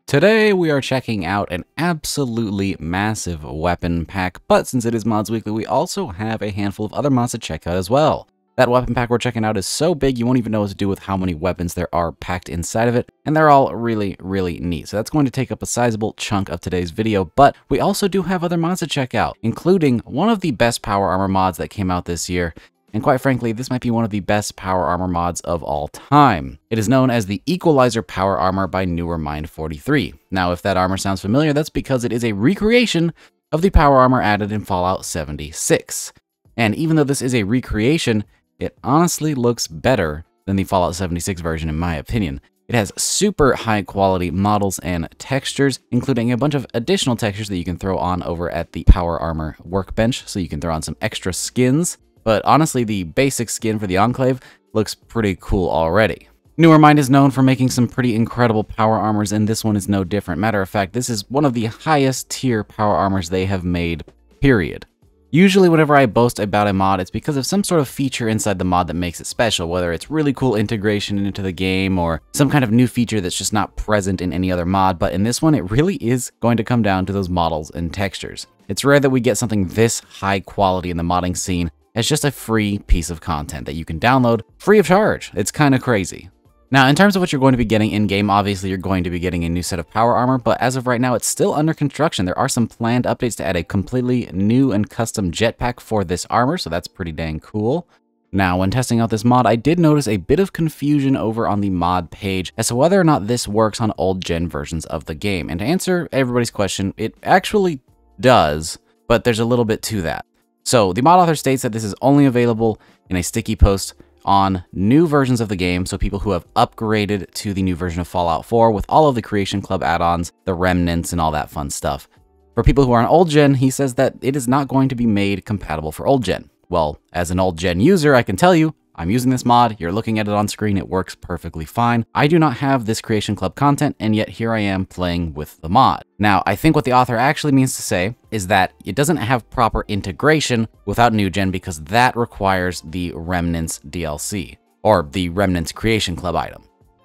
Today we are checking out an absolutely massive weapon pack, but since it is Mods Weekly, we also have a handful of other mods to check out as well. That weapon pack we're checking out is so big you won't even know what to do with how many weapons there are packed inside of it, and they're all really neat. So that's going to take up a sizable chunk of today's video, but we also do have other mods to check out, including one of the best power armor mods that came out this year. And quite frankly, this might be one of the best power armor mods of all time. It is known as the Equalizer Power Armor by Nyvertx. Now, if that armor sounds familiar, that's because it is a recreation of the power armor added in Fallout 76. And even though this is a recreation, it honestly looks better than the Fallout 76 version in my opinion. It has super high quality models and textures, including a bunch of additional textures that you can throw on over at the power armor workbench, so you can throw on some extra skins. But honestly, the basic skin for the Enclave looks pretty cool already. Nyvertx is known for making some pretty incredible power armors, and this one is no different. Matter of fact, this is one of the highest tier power armors they have made, period. Usually whenever I boast about a mod, it's because of some sort of feature inside the mod that makes it special, whether it's really cool integration into the game or some kind of new feature that's just not present in any other mod, but in this one, it really is going to come down to those models and textures. It's rare that we get something this high quality in the modding scene as just a free piece of content that you can download free of charge. It's kind of crazy. Now, in terms of what you're going to be getting in-game, obviously you're going to be getting a new set of power armor, but as of right now, it's still under construction. There are some planned updates to add a completely new and custom jetpack for this armor, so that's pretty dang cool. Now, when testing out this mod, I did notice a bit of confusion over on the mod page as to whether or not this works on old-gen versions of the game. And to answer everybody's question, it actually does, but there's a little bit to that. So the mod author states that this is only available in a sticky post on new versions of the game, so people who have upgraded to the new version of Fallout 4 with all of the Creation Club add-ons, the remnants, and all that fun stuff. For people who are on old gen, he says that it is not going to be made compatible for old gen. Well, as an old gen user, I can tell you, I'm using this mod, you're looking at it on screen, it works perfectly fine. I do not have this Creation Club content, and yet here I am playing with the mod. Now, I think what the author actually means to say is that it doesn't have proper integration without new gen because that requires the Remnants DLC, or the Remnants Creation Club item.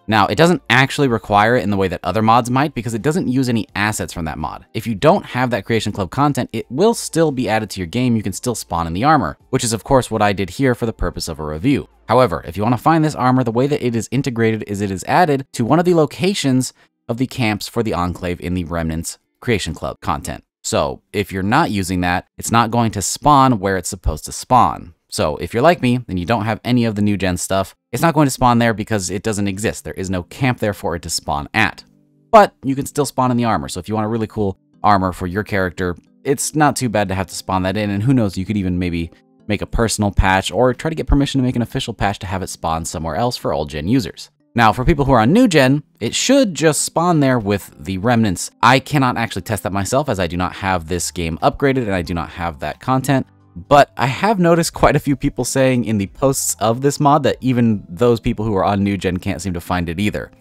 Now, it doesn't actually require it in the way that other mods might because it doesn't use any assets from that mod. If you don't have that Creation Club content, it will still be added to your game. You can still spawn in the armor, which is of course what I did here for the purpose of a review. However, if you want to find this armor, the way that it is integrated is it is added to one of the locations of the camps for the Enclave in the Remnants Creation Club content. So if you're not using that, it's not going to spawn where it's supposed to spawn. So if you're like me and you don't have any of the new gen stuff, it's not going to spawn there because it doesn't exist. There is no camp there for it to spawn at. But you can still spawn in the armor. So if you want a really cool armor for your character, it's not too bad to have to spawn that in. And who knows, you could even maybe make a personal patch or try to get permission to make an official patch to have it spawn somewhere else for old gen users. Now, for people who are on new gen, it should just spawn there with the remnants. I cannot actually test that myself as I do not have this game upgraded and I do not have that content. But I have noticed quite a few people saying in the posts of this mod that even those people who are on new gen can't seem to find it either.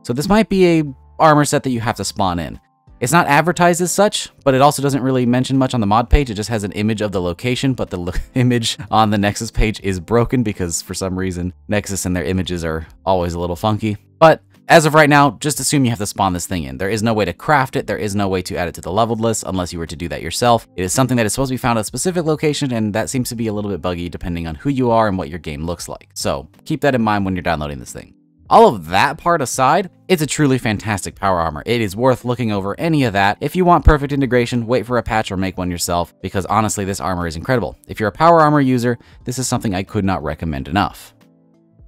So this might be a armor set that you have to spawn in. It's not advertised as such, but it also doesn't really mention much on the mod page. It just has an image of the location, but the image on the Nexus page is broken because for some reason Nexus and their images are always a little funky. But as of right now, just assume you have to spawn this thing in. There is no way to craft it. There is no way to add it to the leveled list unless you were to do that yourself. It is something that is supposed to be found at a specific location, and that seems to be a little bit buggy depending on who you are and what your game looks like. So keep that in mind when you're downloading this thing. All of that part aside, it's a truly fantastic power armor. It is worth looking over any of that. If you want perfect integration, wait for a patch or make one yourself, because honestly, this armor is incredible. If you're a power armor user, this is something I could not recommend enough.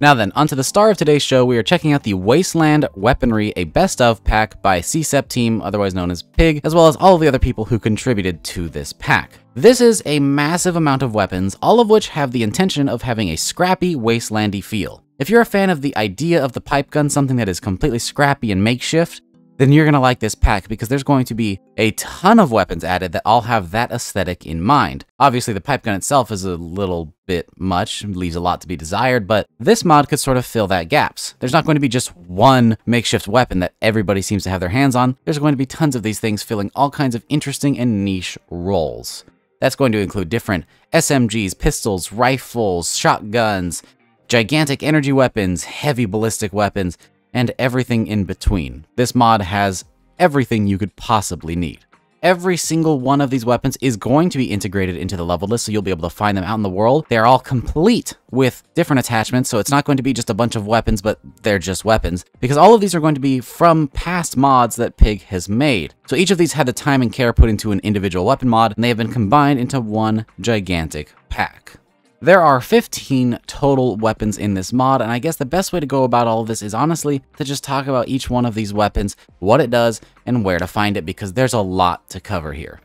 Now then, onto the star of today's show, we are checking out the Wasteland Weaponry, a best of pack by CSEPteam, otherwise known as Pig, as well as all of the other people who contributed to this pack. This is a massive amount of weapons, all of which have the intention of having a scrappy, wastelandy feel. If you're a fan of the idea of the pipe gun, something that is completely scrappy and makeshift, then you're going to like this pack because there's going to be a ton of weapons added that all have that aesthetic in mind. Obviously, the pipe gun itself is a little bit much, leaves a lot to be desired, but this mod could sort of fill that gaps. There's not going to be just one makeshift weapon that everybody seems to have their hands on. There's going to be tons of these things filling all kinds of interesting and niche roles. That's going to include different SMGs, pistols, rifles, shotguns, gigantic energy weapons, heavy ballistic weapons, and everything in between. This mod has everything you could possibly need. Every single one of these weapons is going to be integrated into the level list, so you'll be able to find them out in the world. They're all complete with different attachments, so it's not going to be just a bunch of weapons, but they're just weapons, because all of these are going to be from past mods that Pig has made. So each of these had the time and care put into an individual weapon mod, and they have been combined into one gigantic pack. There are 15 total weapons in this mod, and I guess the best way to go about all of this is honestly to just talk about each one of these weapons, what it does, and where to find it, because there's a lot to cover here.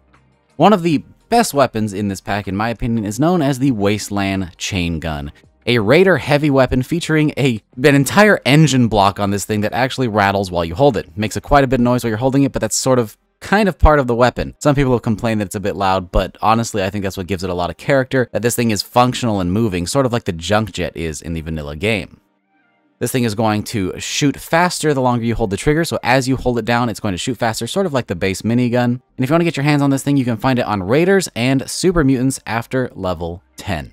One of the best weapons in this pack, in my opinion, is known as the Wasteland Chain Gun, a Raider heavy weapon featuring an entire engine block on this thing that actually rattles while you hold it. Makes quite a bit of noise while you're holding it, but that's kind of part of the weapon. Some people have complained that it's a bit loud, but honestly, I think that's what gives it a lot of character, that this thing is functional and moving, sort of like the junk jet is in the vanilla game. This thing is going to shoot faster the longer you hold the trigger, so as you hold it down, it's going to shoot faster, sort of like the base minigun. And if you want to get your hands on this thing, you can find it on Raiders and Super Mutants after level 10.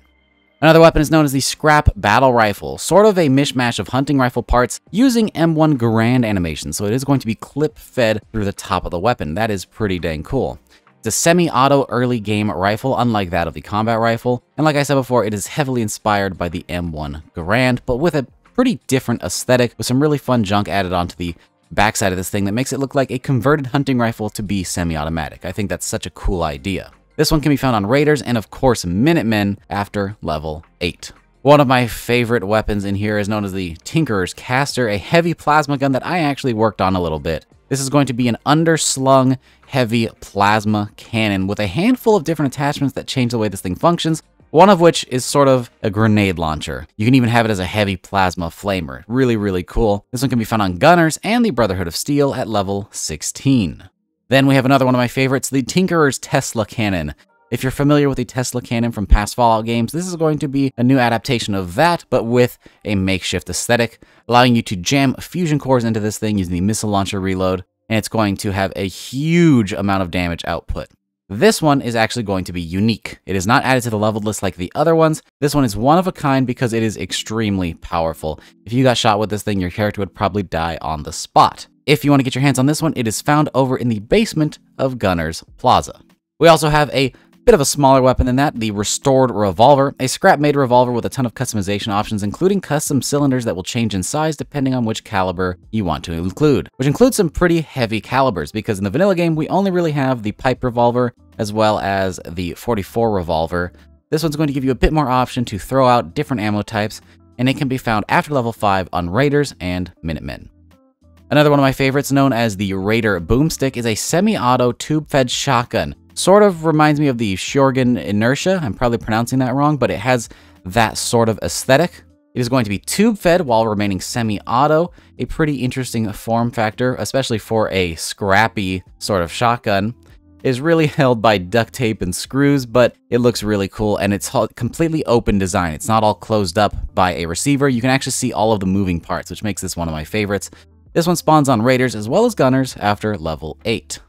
Another weapon is known as the Scrap Battle Rifle, sort of a mishmash of hunting rifle parts using M1 Garand animation, so it is going to be clip-fed through the top of the weapon. That is pretty dang cool. It's a semi-auto early game rifle, unlike that of the combat rifle, and like I said before, it is heavily inspired by the M1 Garand, but with a pretty different aesthetic, with some really fun junk added onto the backside of this thing that makes it look like a converted hunting rifle to be semi-automatic. I think that's such a cool idea. This one can be found on Raiders and, of course, Minutemen after level 8. One of my favorite weapons in here is known as the Tinkerer's Caster, a heavy plasma gun that I actually worked on a little bit. This is going to be an underslung heavy plasma cannon with a handful of different attachments that change the way this thing functions, one of which is sort of a grenade launcher. You can even have it as a heavy plasma flamer. Really, really cool. This one can be found on Gunners and the Brotherhood of Steel at level 16. Then we have another one of my favorites, the Tinkerer's Tesla Cannon. If you're familiar with the Tesla Cannon from past Fallout games, this is going to be a new adaptation of that, but with a makeshift aesthetic, allowing you to jam fusion cores into this thing using the missile launcher reload, and it's going to have a huge amount of damage output. This one is actually going to be unique. It is not added to the leveled list like the other ones. This one is one of a kind because it is extremely powerful. If you got shot with this thing, your character would probably die on the spot. If you want to get your hands on this one, it is found over in the basement of Gunner's Plaza. We also have a bit of a smaller weapon than that, the Restored Revolver, a scrap-made revolver with a ton of customization options, including custom cylinders that will change in size depending on which caliber you want to include, which includes some pretty heavy calibers, because in the vanilla game, we only really have the pipe revolver as well as the 44 revolver. This one's going to give you a bit more option to throw out different ammo types, and it can be found after level 5 on Raiders and Minutemen. Another one of my favorites, known as the Raider Boomstick, is a semi-auto tube-fed shotgun. Sort of reminds me of the Shorgan Inertia. I'm probably pronouncing that wrong, but it has that sort of aesthetic. It is going to be tube-fed while remaining semi-auto, a pretty interesting form factor, especially for a scrappy sort of shotgun. It is really held by duct tape and screws, but it looks really cool, and it's completely open design. It's not all closed up by a receiver. You can actually see all of the moving parts, which makes this one of my favorites. This one spawns on Raiders as well as Gunners after level 8.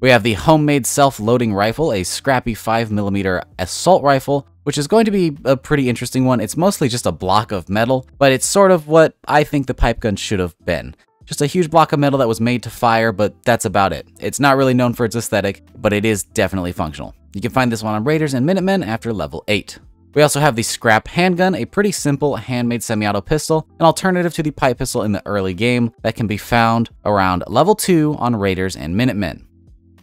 We have the homemade self-loading rifle, a scrappy 5mm assault rifle, which is going to be a pretty interesting one. It's mostly just a block of metal, but it's sort of what I think the pipe gun should have been. Just a huge block of metal that was made to fire, but that's about it. It's not really known for its aesthetic, but it is definitely functional. You can find this one on Raiders and Minutemen after level 8. We also have the Scrap Handgun, a pretty simple handmade semi-auto pistol, an alternative to the pipe pistol in the early game that can be found around level 2 on Raiders and Minutemen.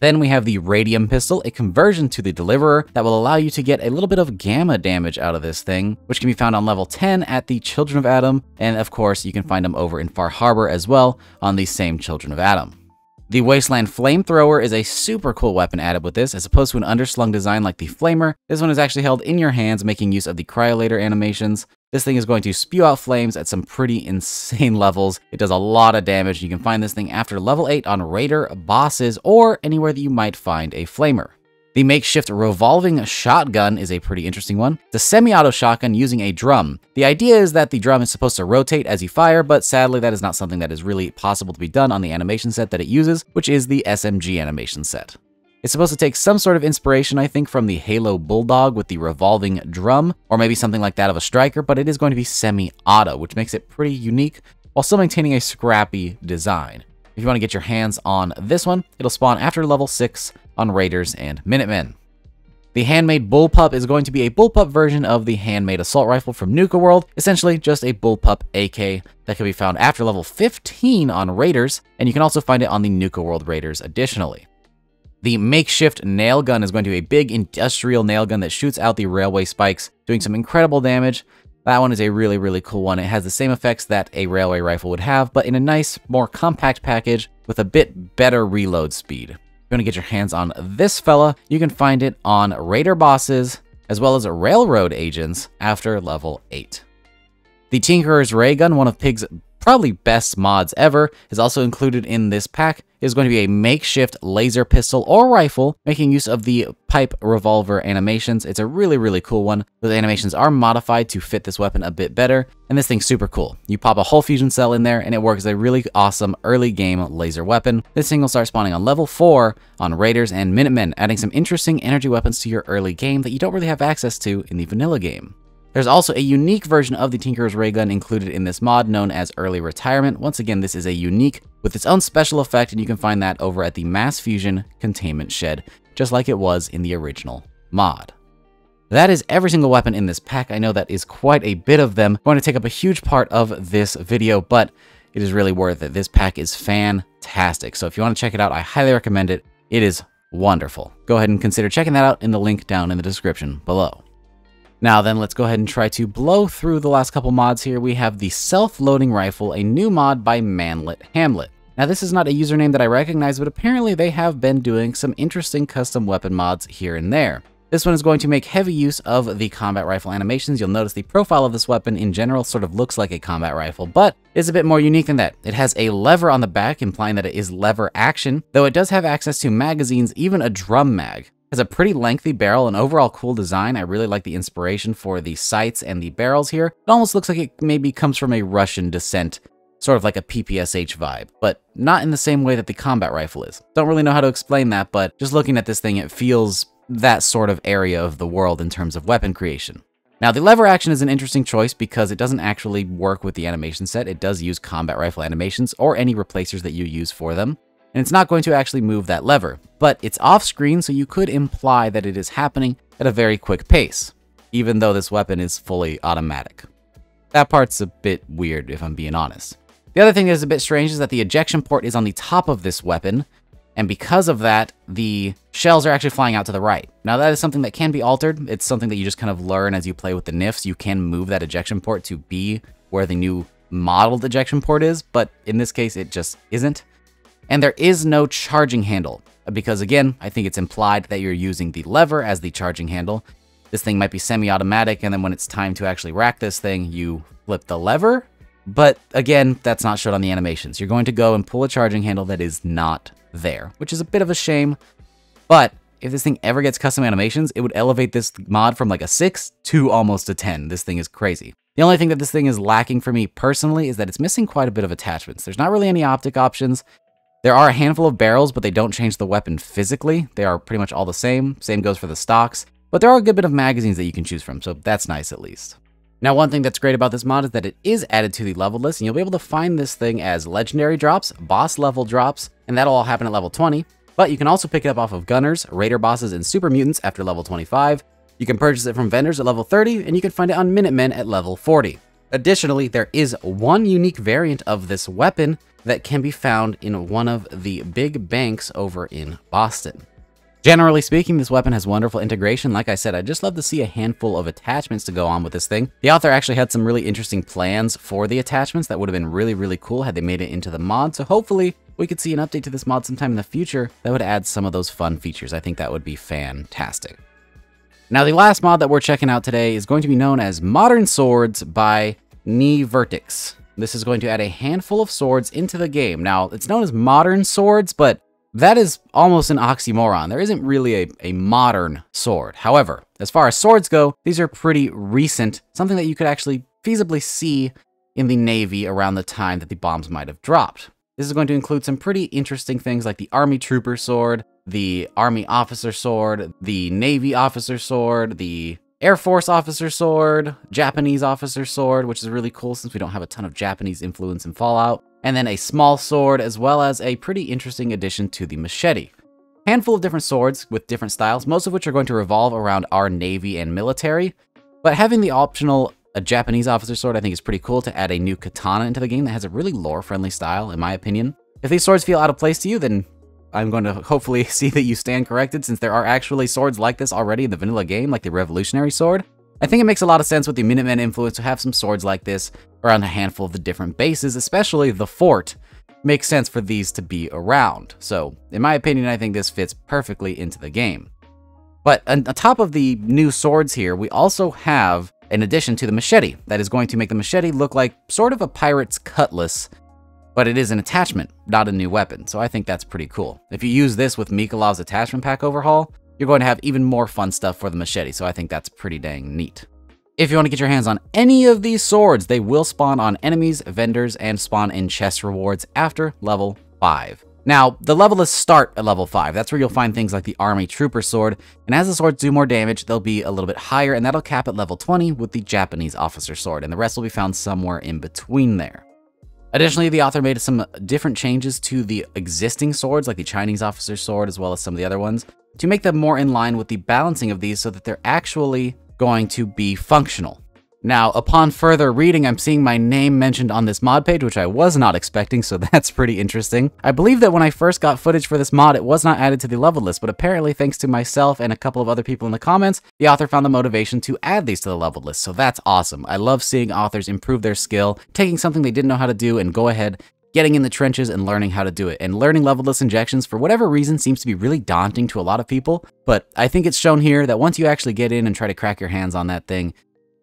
Then we have the Radium Pistol, a conversion to the Deliverer that will allow you to get a little bit of gamma damage out of this thing, which can be found on level 10 at the Children of Atom, and of course you can find them over in Far Harbor as well on the same Children of Atom. The Wasteland Flamethrower is a super cool weapon added with this, as opposed to an underslung design like the Flamer. This one is actually held in your hands, making use of the cryolator animations. This thing is going to spew out flames at some pretty insane levels. It does a lot of damage. You can find this thing after level 8 on Raider bosses or anywhere that you might find a Flamer. The Makeshift Revolving Shotgun is a pretty interesting one. It's a semi-auto shotgun using a drum. The idea is that the drum is supposed to rotate as you fire, but sadly that is not something that is really possible to be done on the animation set that it uses, which is the SMG animation set. It's supposed to take some sort of inspiration, I think, from the Halo Bulldog with the revolving drum, or maybe something like that of a striker, but it is going to be semi-auto, which makes it pretty unique while still maintaining a scrappy design. If you want to get your hands on this one, it'll spawn after level 6 on Raiders and Minutemen. The handmade bullpup is going to be a bullpup version of the handmade assault rifle from Nuka World, essentially just a bullpup AK that can be found after level 15 on Raiders, and you can also find it on the Nuka World Raiders additionally. The Makeshift nail gun is going to be a big industrial nail gun that shoots out the railway spikes, doing some incredible damage. That one is a really, really cool one. It has the same effects that a railway rifle would have, but in a nice, more compact package with a bit better reload speed. If you want to get your hands on this fella, you can find it on Raider bosses, as well as railroad agents after level 8. The Tinkerer's Ray Gun, one of Pig's probably best mods ever, is also included in this pack. It is going to be a makeshift laser pistol or rifle, making use of the pipe revolver animations. It's a really, really cool one. Those animations are modified to fit this weapon a bit better, and this thing's super cool. You pop a hull fusion cell in there, and it works as a really awesome early game laser weapon. This thing will start spawning on level 4 on Raiders and Minutemen, adding some interesting energy weapons to your early game that you don't really have access to in the vanilla game. There's also a unique version of the Tinkerer's Ray Gun included in this mod known as Early Retirement. Once again, this is a unique with its own special effect, and you can find that over at the Mass Fusion Containment Shed, just like it was in the original mod. That is every single weapon in this pack. I know that is quite a bit of them. I'm going to take up a huge part of this video, but it is really worth it. This pack is fantastic. So if you want to check it out, I highly recommend it. It is wonderful. Go ahead and consider checking that out in the link down in the description below. Now then, let's go ahead and try to blow through the last couple mods here. We have the Self-Loading Rifle, a new mod by manlethamlet. Now this is not a username that I recognize, but apparently they have been doing some interesting custom weapon mods here and there. This one is going to make heavy use of the combat rifle animations. You'll notice the profile of this weapon in general sort of looks like a combat rifle, but it's a bit more unique than that. It has a lever on the back, implying that it is lever action, though it does have access to magazines, even a drum mag. Has a pretty lengthy barrel and overall cool design. I really like the inspiration for the sights and the barrels here. It almost looks like it maybe comes from a Russian descent, sort of like a PPSH vibe, but not in the same way that the combat rifle is. Don't really know how to explain that, but just looking at this thing, it feels that sort of area of the world in terms of weapon creation. Now, the lever action is an interesting choice because it doesn't actually work with the animation set. It does use combat rifle animations or any replacers that you use for them. And it's not going to actually move that lever, but it's off screen, so you could imply that it is happening at a very quick pace, even though this weapon is fully automatic. That part's a bit weird, if I'm being honest. The other thing that is a bit strange is that the ejection port is on the top of this weapon, and because of that, the shells are actually flying out to the right. Now that is something that can be altered. It's something that you just kind of learn as you play with the NIFs. You can move that ejection port to be where the new modeled ejection port is, but in this case, it just isn't. And there is no charging handle, because again, I think it's implied that you're using the lever as the charging handle. This thing might be semi-automatic, and then when it's time to actually rack this thing, you flip the lever. But again, that's not shown on the animations. You're going to go and pull a charging handle that is not there, which is a bit of a shame. But if this thing ever gets custom animations, it would elevate this mod from like a 6 to almost a 10. This thing is crazy. The only thing that this thing is lacking for me personally is that it's missing quite a bit of attachments. There's not really any optic options. There are a handful of barrels, but they don't change the weapon physically. They are pretty much all the same. Same goes for the stocks. But there are a good bit of magazines that you can choose from, so that's nice at least. Now, one thing that's great about this mod is that it is added to the level list, and you'll be able to find this thing as legendary drops, boss level drops, and that'll all happen at level 20. But you can also pick it up off of gunners, raider bosses, and super mutants after level 25. You can purchase it from vendors at level 30, and you can find it on Minutemen at level 40. Additionally, there is one unique variant of this weapon that can be found in one of the big banks over in Boston. Generally speaking, this weapon has wonderful integration. Like I said, I'd just love to see a handful of attachments to go on with this thing. The author actually had some really interesting plans for the attachments that would have been really, really cool had they made it into the mod. So hopefully we could see an update to this mod sometime in the future that would add some of those fun features. I think that would be fantastic. Now, the last mod that we're checking out today is going to be known as Modern Swords by Nyvertx. This is going to add a handful of swords into the game. Now, it's known as Modern Swords, but that is almost an oxymoron. There isn't really a modern sword. However, as far as swords go, these are pretty recent, something that you could actually feasibly see in the Navy around the time that the bombs might have dropped. This is going to include some pretty interesting things like the Army Trooper Sword, the Army Officer Sword, the Navy Officer Sword, the Air Force Officer Sword, Japanese Officer Sword, which is really cool since we don't have a ton of Japanese influence in Fallout, and then a small sword, as well as a pretty interesting addition to the machete. Handful of different swords with different styles, most of which are going to revolve around our Navy and military, but having the optional Japanese Officer Sword I think is pretty cool to add a new katana into the game that has a really lore-friendly style, in my opinion. If these swords feel out of place to you, then I'm going to hopefully see that you stand corrected, since there are actually swords like this already in the vanilla game, like the Revolutionary Sword. I think it makes a lot of sense with the Minutemen influence to have some swords like this around a handful of the different bases, especially the fort. Makes sense for these to be around. So, in my opinion, I think this fits perfectly into the game. But on top of the new swords here, we also have an addition to the machete that is going to make the machete look like sort of a pirate's cutlass, but it is an attachment, not a new weapon, so I think that's pretty cool. If you use this with Mikolav's attachment pack overhaul, you're going to have even more fun stuff for the machete, so I think that's pretty dang neat. If you want to get your hands on any of these swords, they will spawn on enemies, vendors, and spawn in chest rewards after level 5. Now, the level lists start at level 5. That's where you'll find things like the Army Trooper Sword, and as the swords do more damage, they'll be a little bit higher, and that'll cap at level 20 with the Japanese Officer Sword, and the rest will be found somewhere in between there. Additionally, the author made some different changes to the existing swords, like the Chinese Officer Sword, as well as some of the other ones, to make them more in line with the balancing of these so that they're actually going to be functional. Now, upon further reading, I'm seeing my name mentioned on this mod page, which I was not expecting, so that's pretty interesting. I believe that when I first got footage for this mod, it was not added to the level list, but apparently thanks to myself and a couple of other people in the comments, the author found the motivation to add these to the level list, so that's awesome. I love seeing authors improve their skill, taking something they didn't know how to do and go ahead, getting in the trenches and learning how to do it. And learning level list injections, for whatever reason, seems to be really daunting to a lot of people, but I think it's shown here that once you actually get in and try to crack your hands on that thing,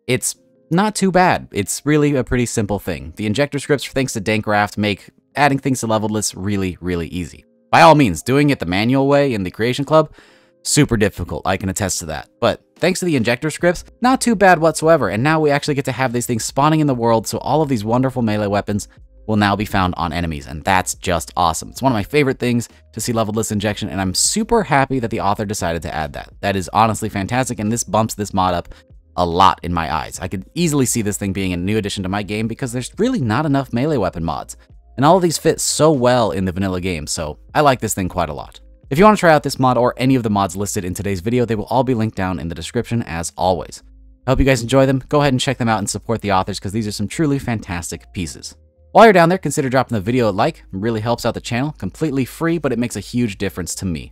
it's not too bad. It's really a pretty simple thing. The injector scripts, thanks to Dankraft, make adding things to level lists really, really easy. By all means, doing it the manual way in the Creation Club, super difficult, I can attest to that. But thanks to the injector scripts, not too bad whatsoever, and now we actually get to have these things spawning in the world, so all of these wonderful melee weapons will now be found on enemies, and that's just awesome. It's one of my favorite things to see level list injection, and I'm super happy that the author decided to add that. That is honestly fantastic, and this bumps this mod up a lot in my eyes. I could easily see this thing being a new addition to my game because there's really not enough melee weapon mods, and all of these fit so well in the vanilla game, so I like this thing quite a lot. If you want to try out this mod or any of the mods listed in today's video, they will all be linked down in the description as always. I hope you guys enjoy them. Go ahead and check them out and support the authors because these are some truly fantastic pieces. While you're down there, consider dropping the video a like. It really helps out the channel. Completely free, but it makes a huge difference to me.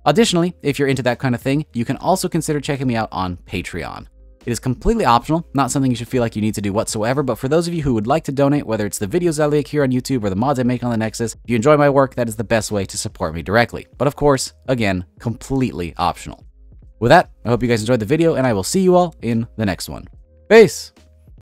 Additionally, if you're into that kind of thing, you can also consider checking me out on Patreon. It is completely optional, not something you should feel like you need to do whatsoever, but for those of you who would like to donate, whether it's the videos I make here on YouTube or the mods I make on the Nexus, if you enjoy my work, that is the best way to support me directly. But of course, again, completely optional. With that, I hope you guys enjoyed the video, and I will see you all in the next one. Peace!